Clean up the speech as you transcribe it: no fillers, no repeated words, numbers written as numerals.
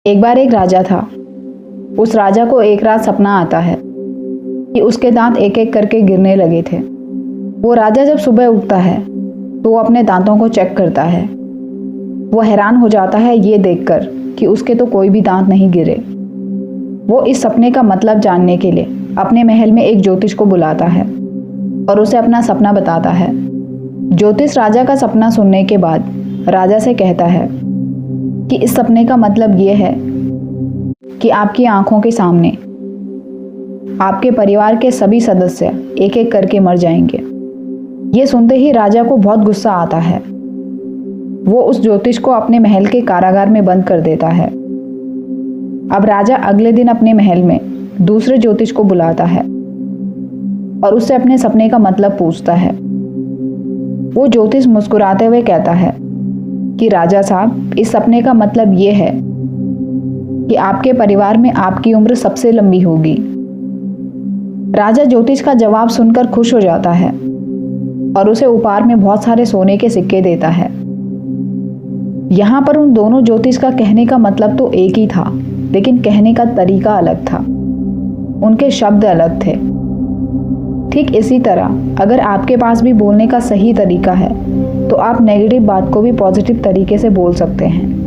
एक बार एक राजा था। उस राजा को एक रात सपना आता है कि उसके दांत एक एक करके गिरने लगे थे। वो राजा जब सुबह उठता है तो वो अपने दांतों को चेक करता है। वो हैरान हो जाता है ये देखकर कि उसके तो कोई भी दांत नहीं गिरे। वो इस सपने का मतलब जानने के लिए अपने महल में एक ज्योतिष को बुलाता है और उसे अपना सपना बताता है। ज्योतिष राजा का सपना सुनने के बाद राजा से कहता है कि इस सपने का मतलब ये है कि आपकी आंखों के सामने आपके परिवार के सभी सदस्य एक एक करके मर जाएंगे। ये सुनते ही राजा को बहुत गुस्सा आता है। वो उस ज्योतिष को अपने महल के कारागार में बंद कर देता है। अब राजा अगले दिन अपने महल में दूसरे ज्योतिष को बुलाता है और उससे अपने सपने का मतलब पूछता है। वो ज्योतिष मुस्कुराते हुए कहता है कि राजा साहब, इस सपने का मतलब ये है कि आपके परिवार में आपकी उम्र सबसे लंबी होगी। राजा ज्योतिष का जवाब सुनकर खुश हो जाता है और उसे उपहार में बहुत सारे सोने के सिक्के देता है। यहाँ पर उन दोनों ज्योतिष का कहने का मतलब तो एक ही था, लेकिन कहने का तरीका अलग था। उनके शब्द अलग थे। ठीक इसी तरह अगर आपके पास भी बोलने का सही तरीका है तो आप नेगेटिव बात को भी पॉजिटिव तरीके से बोल सकते हैं।